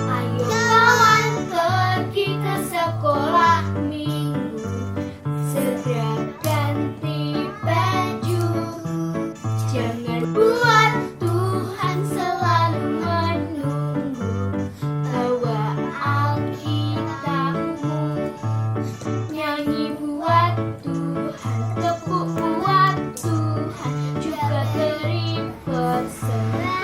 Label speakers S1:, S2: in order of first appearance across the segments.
S1: Ayo kawan pergi ke sekolah minggu, segera ganti baju. Jangan buat Tuhan selalu menunggu. Bawa Alkitabmu, nyanyi buat Tuhan, tepuk buat Tuhan, juga beri persembahan.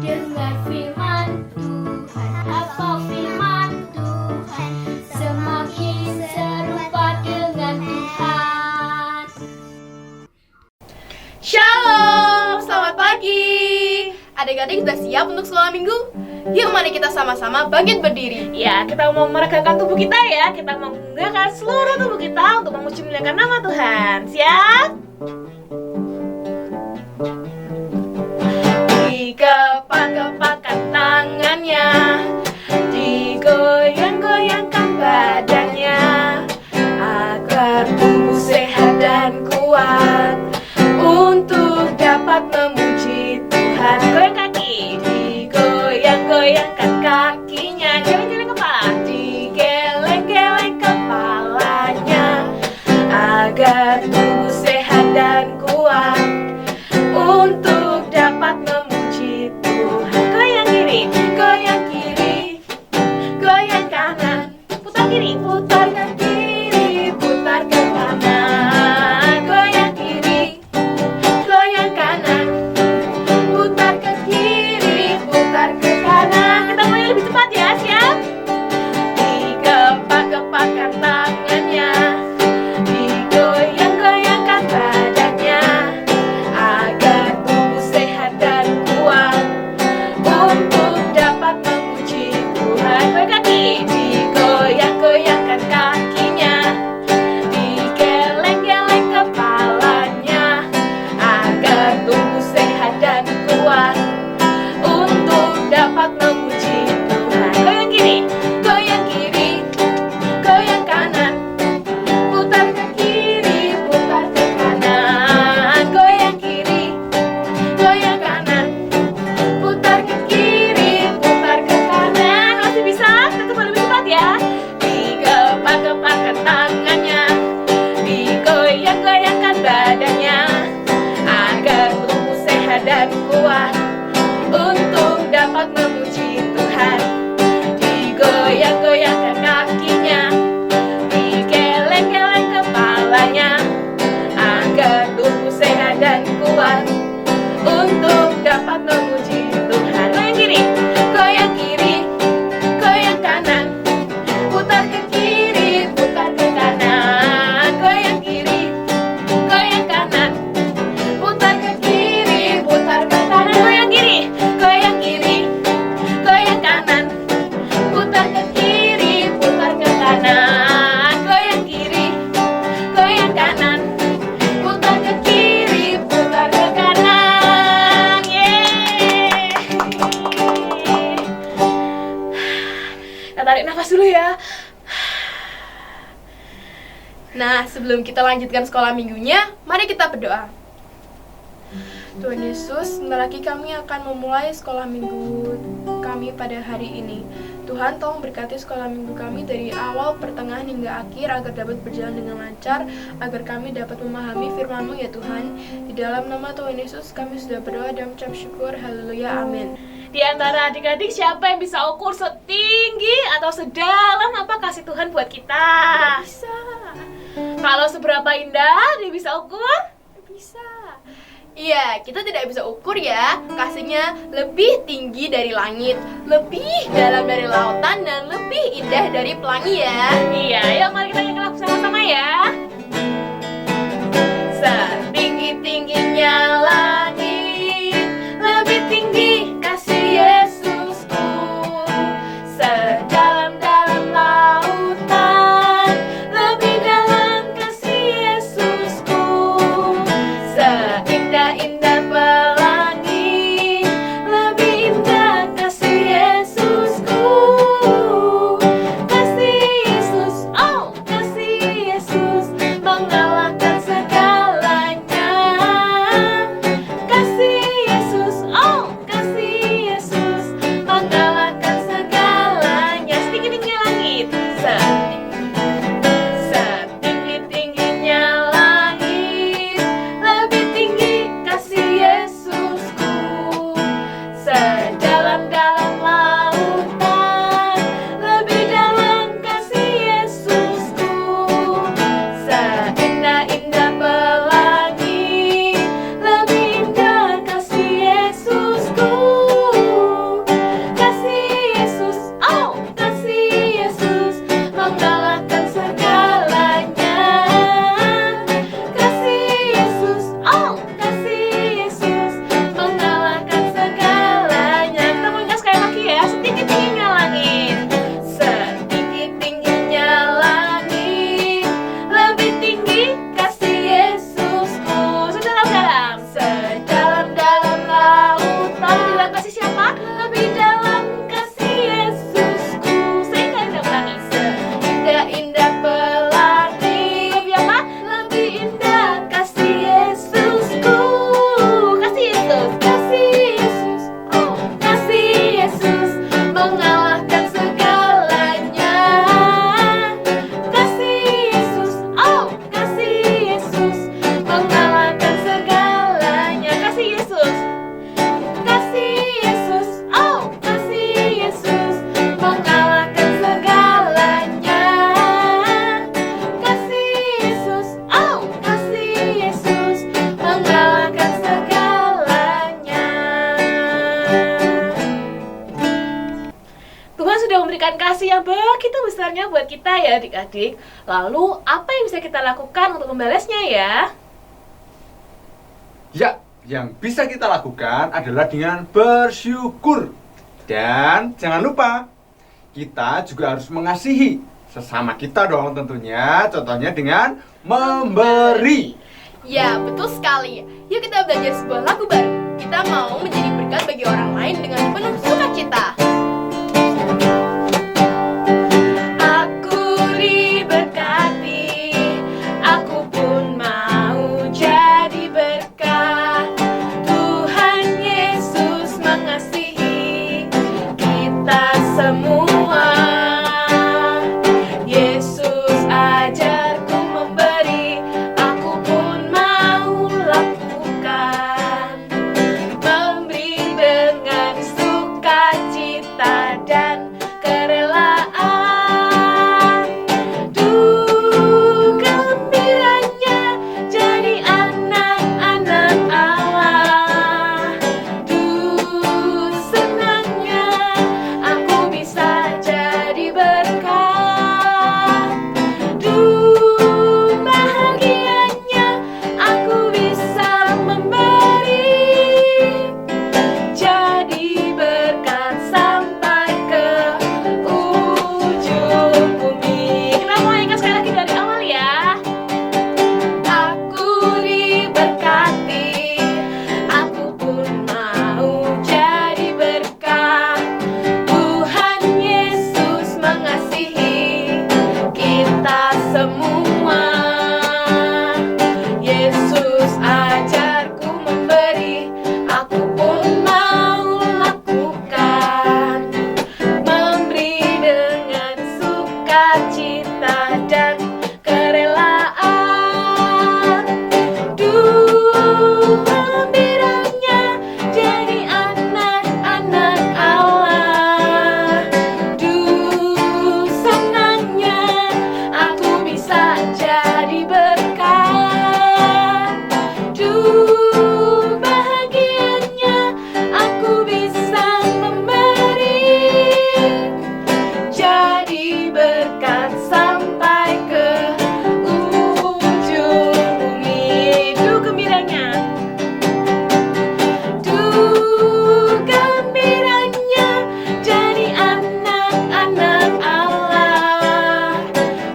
S1: Dengar firman Tuhan, hafal firman Tuhan, semakin serupa dengan Tuhan.
S2: Shalom, selamat pagi. Adik-adik sudah siap untuk sekolah minggu? Yuk mari kita sama-sama bangkit berdiri.
S3: Ya, kita mau meregangkan tubuh kita ya. Kita mau menggerakkan seluruh tubuh kita untuk memuji muliakan nama Tuhan. Siap?
S2: Dikepak-kepakkan tangannya, digoyang-goyangkan badannya, agar tubuh sehat dan kuat untuk dapat memuji Tuhan.
S3: Goyang kaki.
S2: Digoyang-goyangkan kakinya,
S3: Geleng-geleng kepala.
S2: digeleng-geleng kepalanya, agar tubuh sehat dan kuat untuk dapat memuji Tuhan.
S3: Goyang kiri.
S2: Goyang kiri, goyang kanan,
S3: Putar kiri.
S2: putar ke kiri, putar ke kanan. Goyang kiri, goyang kanan, putar ke kiri, putar ke kanan.
S3: Kita mulai lebih cepat ya. Siap?
S2: Dikepak-kepakkan tangannya, digoyang-goyangkan badannya, agar tubuh sehat dan kuat untuk dapat memuji Tuhan.
S3: Goyang kaki.
S2: Digoyang-goyangkan kakinya, digeleng-geleng kepalanya, agar tubuh sehat dan kuat untuk dapat memuji Tuhan.
S3: Goyang kiri.
S2: Goyang kiri, goyang kanan, putar ke kiri, putar ke kanan. Goyang kiri, goyang kanan, putar ke kiri, putar ke kanan.
S3: Masih bisa? Kita coba lebih cepat ya.
S2: Dikepak-kepakkan tangannya, digoyang-goyangkan badannya, agar tubuh sehat dan kuat untuk dapat memuji Tuhan. Digoyang-goyangkan kakinya, digeleng-geleng kepalanya, agar tubuh sehat dan kuat untuk dapat memuji Tuhan.
S3: Goyang kiri.
S2: Goyang kiri, goyang kanan, putar ke kiri, putar ke kanan. Goyang kiri, goyang kanan, putar ke kiri, putar ke kanan.
S3: Goyang kiri.
S2: Goyang kiri, goyang kanan, putar ke kiri, putar ke kanan. Goyang kiri, goyang kanan, putar ke kiri, putar ke kanan.
S3: Yeay. Kita tarik nafas dulu ya.
S2: Nah, sebelum kita lanjutkan sekolah minggunya, mari kita berdoa. Tuhan Yesus, sebentar lagi kami akan memulai sekolah minggu kami pada hari ini. Tuhan, tolong berkati sekolah minggu kami dari awal, pertengahan hingga akhir, agar dapat berjalan dengan lancar, agar kami dapat memahami firman-Mu ya Tuhan. Di dalam nama Tuhan Yesus kami sudah berdoa dan mengucap syukur. Haleluya, amin.
S3: Di antara adik-adik siapa yang bisa ukur setinggi atau sedalam apa kasih Tuhan buat kita?
S2: Bisa,
S3: Kalau seberapa indah dia bisa ukur?
S2: bisa. Iya, kita tidak bisa ukur ya. Kasihnya lebih tinggi dari langit, lebih dalam dari lautan, dan lebih indah dari pelangi ya.
S3: Iya, yuk mari kita nyanyi lagu sama-sama ya.
S2: Setinggi-tingginya langit, lebih tinggi kasih Yesusku. Sedalam-dalam lautan, lebih dalam kasih Yesusku. Seindah-indah pelangi, lebih indah kasih Yesusku. Kasih
S3: memberikan kasih yang begitu besarnya buat kita ya adik-adik. Lalu apa yang bisa kita lakukan untuk membalasnya ya?
S4: Ya, yang bisa kita lakukan adalah dengan bersyukur. Dan jangan lupa, kita juga harus mengasihi sesama kita dong tentunya. Contohnya dengan memberi.
S2: Ya, betul sekali. Yuk kita belajar sebuah lagu baru. Kita mau menjadi berkat bagi orang lain dengan penuh sukacita.
S3: Aku diberkati, aku pun mau jadi berkat. Tuhan Yesus mengasihi kita semua. Yesus ajarku memberi, aku pun mau lakukan. Memberi dengan sukacita dan kerelaan. Duh, gembiranya jadi anak-anak Allah. Duh, senangnya aku bisa jadi berkat. Duh, bahagianya aku bisa memberi. Jadi berkat sampai ke ujung bumi. Kita mau ingat sekali lagi dari awal ya. Aku diberkati, aku pun mau jadi berkat. Tuhan Yesus mengasihi kita semua. Yesus ajarku memberi, aku pun mau lakukan. Memberi dengan sukacita dan kerelaan. Duh, gembiranya jadi anak-anak Allah. Duh, senangnya aku bisa jadi berkat. Duh, bahagianya aku bisa memberi. Jadi berkat sampai ke ujung bumi. Duh, gembiranya. Duh, gembiranya jadi anak-anak Allah.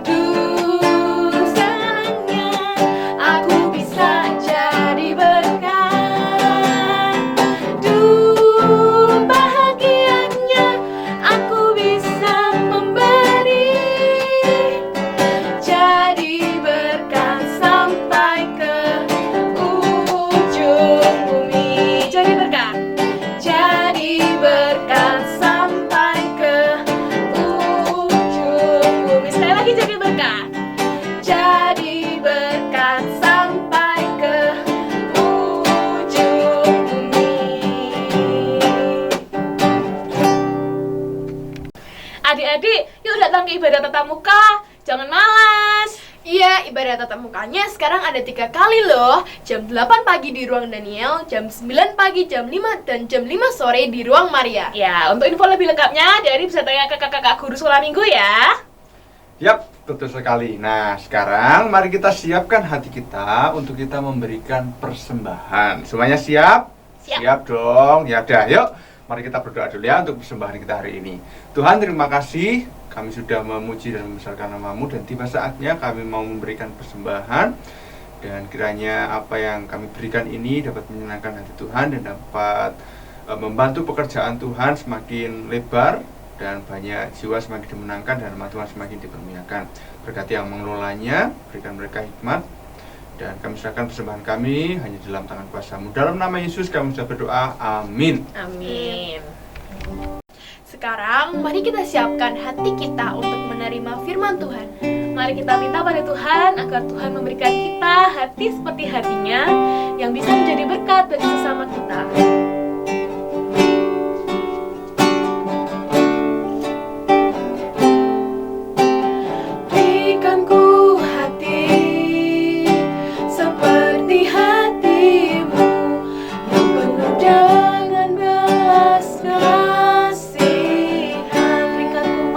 S3: Duh, senangnya aku bisa jadi berkat. Duh, bahagianya aku bisa memberi. Jadi berkat sampai ke ujung bumi. Jadi berkat. Jadi berkat sampai ke ujung bumi. Sekali lagi jadi berkat. Jadi berkat sampai ke ujung bumi. Adik-adik, yuk datang ke ibadah tatap muka. Jangan malas.
S2: Iya, ibadah tatap mukanya sekarang ada 3 kali loh. Jam 8 pagi di ruang Daniel, jam 9 pagi, jam 5, dan jam 5 sore di ruang Maria.
S3: Ya, untuk info lebih lengkapnya, Dari bisa tanya ke kakak-kakak guru sekolah minggu ya.
S4: Yap, betul sekali. Nah, sekarang mari kita siapkan hati kita untuk kita memberikan persembahan. Semuanya siap?
S3: Siap.
S4: Siap dong. Ya udah, yuk. Mari kita berdoa dulu ya untuk persembahan kita hari ini. Tuhan, terima kasih. Kami sudah memuji dan membesarkan nama-Mu, dan tiba saatnya kami mau memberikan persembahan. Dan kiranya apa yang kami berikan ini dapat menyenangkan hati Tuhan dan dapat membantu pekerjaan Tuhan semakin lebar, dan banyak jiwa semakin dimenangkan dan nama Tuhan semakin dipermuliakan. Berkati yang mengelolanya, berikan mereka hikmat, dan kami serahkan persembahan kami hanya dalam tangan kuasa-Mu. Dalam nama Yesus kami sudah berdoa, amin.
S3: Amin.
S2: Sekarang mari kita siapkan hati kita untuk menerima firman Tuhan.
S3: Mari kita minta pada Tuhan agar Tuhan memberikan kita hati seperti hatinya yang bisa menjadi berkat bagi sesama kita. Berikanku hati seperti hatimu yang penuh dengan belas kasihan. Berikanku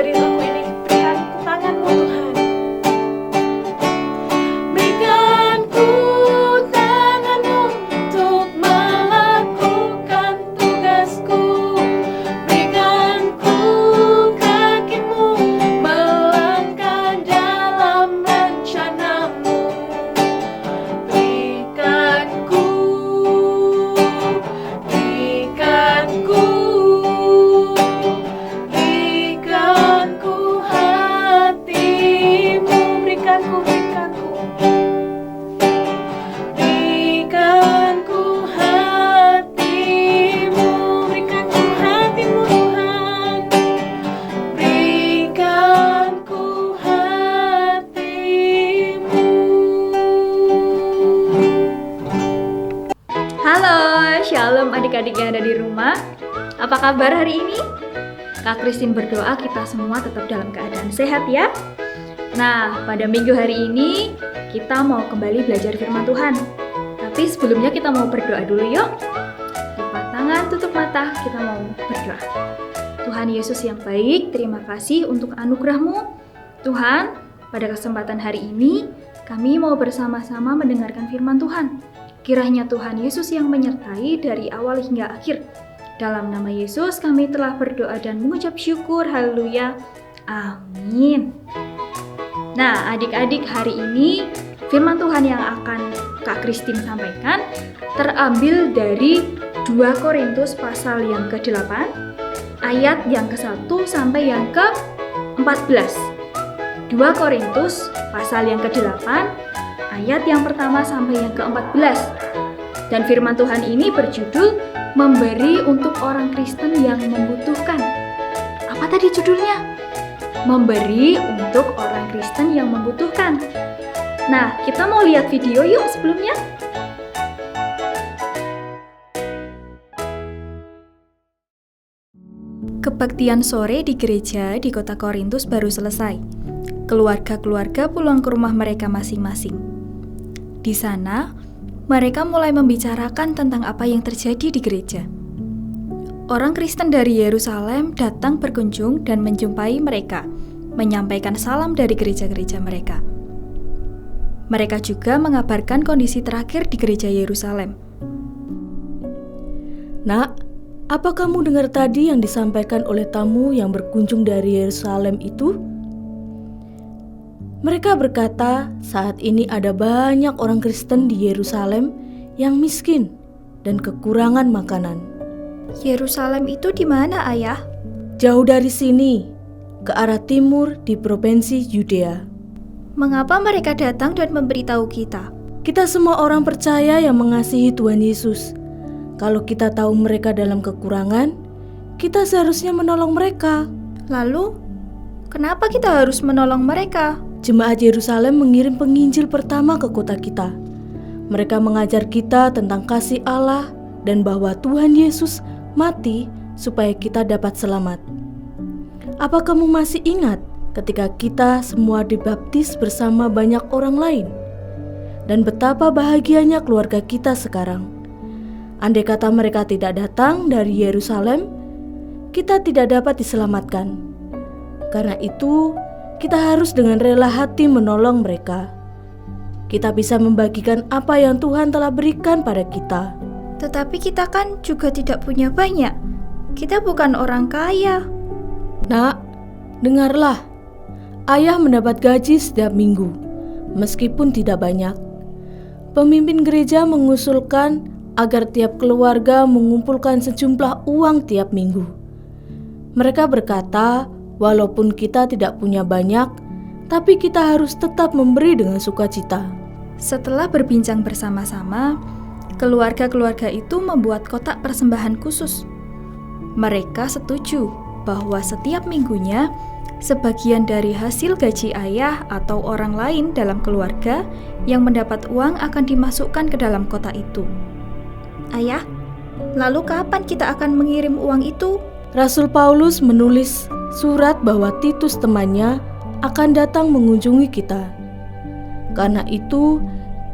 S3: dari lagu ini, berikan ku tanganmu Tuhan. Berikan ku tanganmu untuk melakukan tugasku. Berikan ku kakimu melangkah dalam rencanamu. Berikan ku hatimu. Berikan ku hatimu. Berikan ku hatimu Tuhan. Berikan ku hatimu.
S1: Halo, shalom adik-adik yang ada di rumah. Apa kabar hari ini? Kak Christine berdoa kita semua tetap dalam keadaan sehat ya. Nah, pada minggu hari ini kita mau kembali belajar firman Tuhan. Tapi sebelumnya kita mau berdoa dulu yuk. Lipat tangan, tutup mata, kita mau berdoa. Tuhan Yesus yang baik, terima kasih untuk anugerah-Mu. Tuhan, pada kesempatan hari ini kami mau bersama-sama mendengarkan firman Tuhan. Kiranya Tuhan Yesus yang menyertai dari awal hingga akhir. Dalam nama Yesus kami telah berdoa dan mengucap syukur. Haleluya. Amin. Nah, adik-adik, hari ini firman Tuhan yang akan Kak Christine sampaikan terambil dari 2 Korintus pasal yang ke-8, ayat yang ke-1 sampai yang ke-14. 2 Korintus pasal yang ke-8, ayat yang pertama sampai yang ke-14. Dan firman Tuhan ini berjudul Memberi untuk orang Kristen yang membutuhkan. Apa tadi judulnya? Memberi untuk orang Kristen yang membutuhkan. Nah, kita mau lihat video yuk sebelumnya. Kebaktian sore di gereja di kota Korintus baru selesai. Keluarga-keluarga pulang ke rumah mereka masing-masing. Di sana, mereka mulai membicarakan tentang apa yang terjadi di gereja. Orang Kristen dari Yerusalem datang berkunjung dan menjumpai mereka, menyampaikan salam dari gereja-gereja mereka. Mereka juga mengabarkan kondisi terakhir di gereja Yerusalem.
S5: Nak, apa kamu dengar tadi yang disampaikan oleh tamu yang berkunjung dari Yerusalem itu? Mereka berkata, saat ini ada banyak orang Kristen di Yerusalem yang miskin dan kekurangan makanan.
S1: Yerusalem itu di mana, Ayah?
S5: Jauh dari sini, ke arah timur di provinsi Yudea.
S1: Mengapa mereka datang dan memberitahu kita?
S5: Kita semua orang percaya yang mengasihi Tuhan Yesus. Kalau kita tahu mereka dalam kekurangan, kita seharusnya menolong mereka.
S1: Lalu, kenapa kita harus menolong mereka?
S5: Jemaat Yerusalem mengirim penginjil pertama ke kota kita. Mereka mengajar kita tentang kasih Allah dan bahwa Tuhan Yesus mati supaya kita dapat selamat. Apa kamu masih ingat ketika kita semua dibaptis bersama banyak orang lain? Dan betapa bahagianya keluarga kita sekarang. Andai kata mereka tidak datang dari Yerusalem, kita tidak dapat diselamatkan. Karena itu, kita harus dengan rela hati menolong mereka. Kita bisa membagikan apa yang Tuhan telah berikan pada kita.
S1: Tetapi kita kan juga tidak punya banyak. Kita bukan orang kaya.
S5: Nak, dengarlah. Ayah mendapat gaji setiap minggu, meskipun tidak banyak. Pemimpin gereja mengusulkan agar tiap keluarga mengumpulkan sejumlah uang tiap minggu. Mereka berkata, walaupun kita tidak punya banyak, tapi kita harus tetap memberi dengan sukacita.
S1: Setelah berbincang bersama-sama, keluarga-keluarga itu membuat kotak persembahan khusus. Mereka setuju bahwa setiap minggunya, sebagian dari hasil gaji ayah atau orang lain dalam keluarga yang mendapat uang akan dimasukkan ke dalam kotak itu. Ayah, lalu kapan kita akan mengirim uang itu?
S5: Rasul Paulus menulis surat bahwa Titus temannya akan datang mengunjungi kita. Karena itu,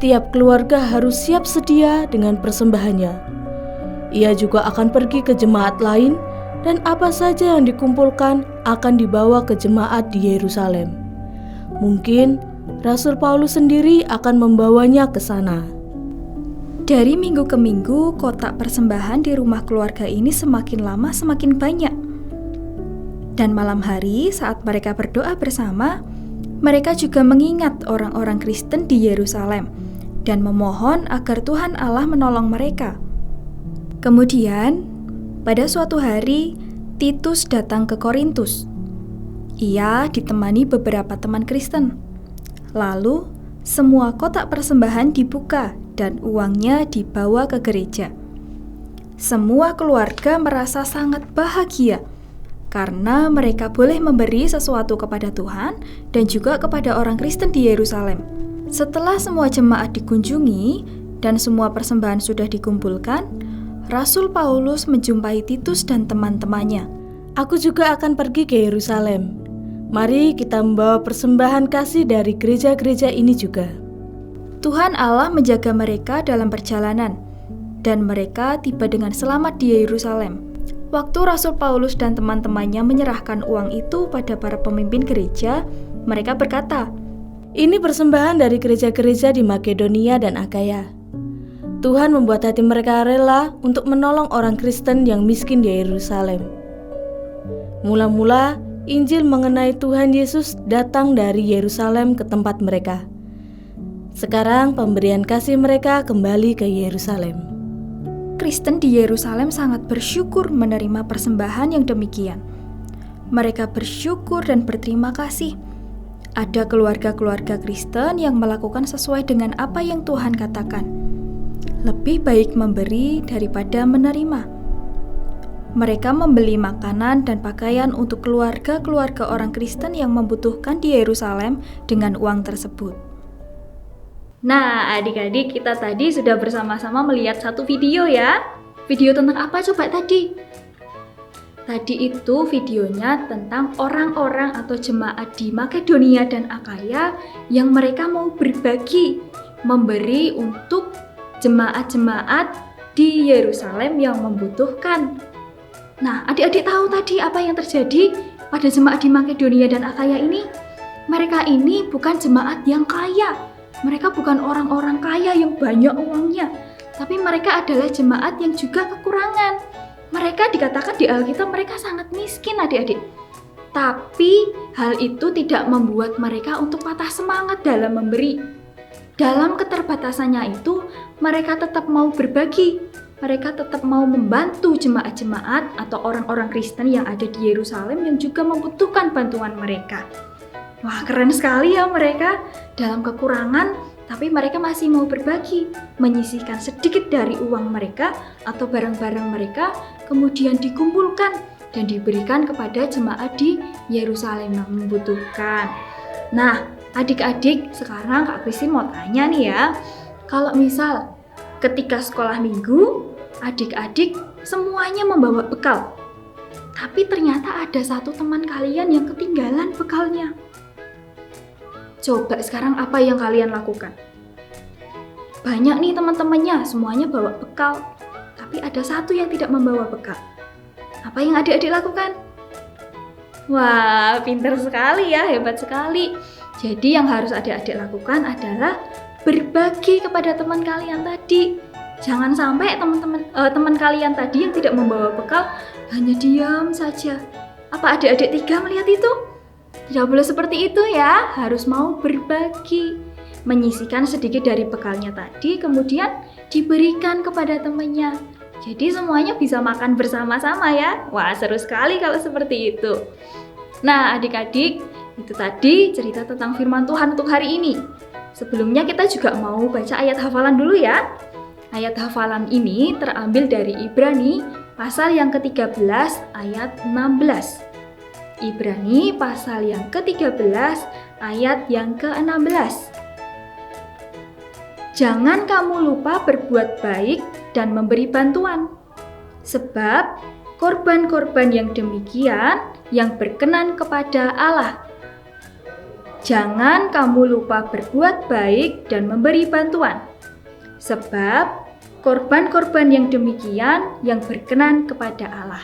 S5: tiap keluarga harus siap sedia dengan persembahannya. Ia juga akan pergi ke jemaat lain dan apa saja yang dikumpulkan akan dibawa ke jemaat di Yerusalem. Mungkin Rasul Paulus sendiri akan membawanya ke sana.
S1: Dari minggu ke minggu, kotak persembahan di rumah keluarga ini semakin lama semakin banyak. Dan malam hari saat mereka berdoa bersama, mereka juga mengingat orang-orang Kristen di Yerusalem dan memohon agar Tuhan Allah menolong mereka. Kemudian, pada suatu hari, Titus datang ke Korintus. Ia ditemani beberapa teman Kristen. Lalu, semua kotak persembahan dibuka dan uangnya dibawa ke gereja. Semua keluarga merasa sangat bahagia karena mereka boleh memberi sesuatu kepada Tuhan dan juga kepada orang Kristen di Yerusalem. Setelah semua jemaat dikunjungi dan semua persembahan sudah dikumpulkan, Rasul Paulus menjumpai Titus dan teman-temannya.
S5: Aku juga akan pergi ke Yerusalem. Mari kita membawa persembahan kasih dari gereja-gereja ini juga.
S1: Tuhan Allah menjaga mereka dalam perjalanan, dan mereka tiba dengan selamat di Yerusalem. Waktu Rasul Paulus dan teman-temannya menyerahkan uang itu pada para pemimpin gereja, mereka berkata,
S5: "Ini persembahan dari gereja-gereja di Makedonia dan Akaya. Tuhan membuat hati mereka rela untuk menolong orang Kristen yang miskin di Yerusalem." Mula-mula, Injil mengenai Tuhan Yesus datang dari Yerusalem ke tempat mereka. Sekarang pemberian kasih mereka kembali ke Yerusalem.
S1: Kristen di Yerusalem sangat bersyukur menerima persembahan yang demikian. Mereka bersyukur dan berterima kasih. Ada keluarga-keluarga Kristen yang melakukan sesuai dengan apa yang Tuhan katakan. Lebih baik memberi daripada menerima. Mereka membeli makanan dan pakaian untuk keluarga-keluarga orang Kristen yang membutuhkan di Yerusalem dengan uang tersebut. Nah, adik-adik, kita tadi sudah bersama-sama melihat satu video ya. Video tentang apa coba tadi? Tadi itu videonya tentang orang-orang atau jemaat di Makedonia dan Akaya yang mereka mau berbagi, memberi untuk jemaat-jemaat di Yerusalem yang membutuhkan. Nah, adik-adik tahu tadi apa yang terjadi pada jemaat di Makedonia dan Akaya ini? Mereka ini bukan jemaat yang kaya. Mereka bukan orang-orang kaya yang banyak uangnya, tapi mereka adalah jemaat yang juga kekurangan. Mereka dikatakan di Alkitab mereka sangat miskin, adik-adik. Tapi hal itu tidak membuat mereka untuk patah semangat dalam memberi. Dalam keterbatasannya itu, mereka tetap mau berbagi. Mereka tetap mau membantu jemaat-jemaat atau orang-orang Kristen yang ada di Yerusalem yang juga membutuhkan bantuan mereka. Wah, keren sekali ya mereka. Dalam kekurangan, tapi mereka masih mau berbagi, menyisihkan sedikit dari uang mereka atau barang-barang mereka, kemudian dikumpulkan dan diberikan kepada jemaat di Yerusalem yang membutuhkan. Nah, adik-adik, sekarang Kak Christine mau tanya nih ya, kalau misal ketika sekolah minggu, adik-adik semuanya membawa bekal, tapi ternyata ada satu teman kalian yang ketinggalan bekalnya. Coba sekarang apa yang kalian lakukan? Banyak nih teman-temannya, semuanya bawa bekal, tapi ada satu yang tidak membawa bekal. Apa yang adik-adik lakukan? Wah, pintar sekali ya, hebat sekali. Jadi yang harus adik-adik lakukan adalah berbagi kepada teman kalian tadi. Jangan sampai teman kalian tadi yang tidak membawa bekal hanya diam saja. Apa adik-adik tiga melihat itu? Tidak boleh seperti itu ya, harus mau berbagi. Menyisihkan sedikit dari bekalnya tadi, kemudian diberikan kepada temannya. Jadi semuanya bisa makan bersama-sama ya. Wah, seru sekali kalau seperti itu. Nah, adik-adik, itu tadi cerita tentang firman Tuhan untuk hari ini. Sebelumnya kita juga mau baca ayat hafalan dulu ya. Ayat hafalan ini terambil dari Ibrani pasal yang ke-13 ayat 16. Ibrani pasal yang ke-13 ayat yang ke-16. Jangan kamu lupa berbuat baik dan memberi bantuan, sebab korban-korban yang demikian yang berkenan kepada Allah. Jangan kamu lupa berbuat baik dan memberi bantuan, sebab korban-korban yang demikian yang berkenan kepada Allah.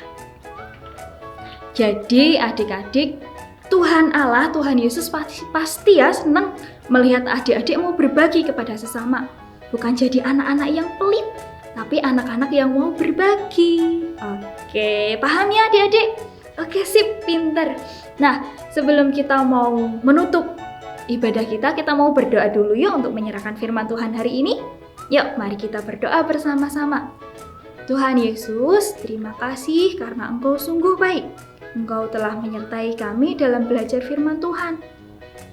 S1: Jadi adik-adik, Tuhan Allah, Tuhan Yesus pasti ya senang melihat adik-adik mau berbagi kepada sesama. Bukan jadi anak-anak yang pelit, tapi anak-anak yang mau berbagi. Oke, paham ya adik-adik? Oke, sip, pinter. Nah, sebelum kita mau menutup ibadah kita mau berdoa dulu yuk untuk menyerahkan firman Tuhan hari ini. Yuk, mari kita berdoa bersama-sama. Tuhan Yesus, terima kasih karena Engkau sungguh baik. Engkau telah menyertai kami dalam belajar firman Tuhan.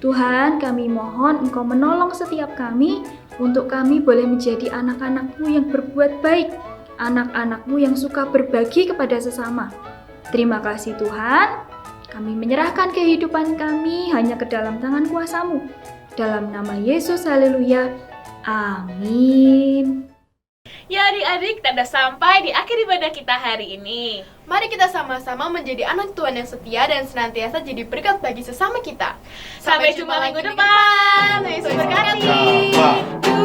S1: Tuhan, kami mohon Engkau menolong setiap kami untuk kami boleh menjadi anak-anak-Mu yang berbuat baik, anak-anak-Mu yang suka berbagi kepada sesama. Terima kasih Tuhan, kami menyerahkan kehidupan kami hanya ke dalam tangan kuasa-Mu. Dalam nama Yesus, haleluya, amin.
S3: Ya adik-adik, kita sudah sampai di akhir ibadah kita hari ini.
S2: Mari kita sama-sama menjadi anak Tuhan yang setia dan senantiasa jadi berkat bagi sesama kita.
S3: Sampai jumpa minggu depan. Yesus berkati.
S4: Shalom.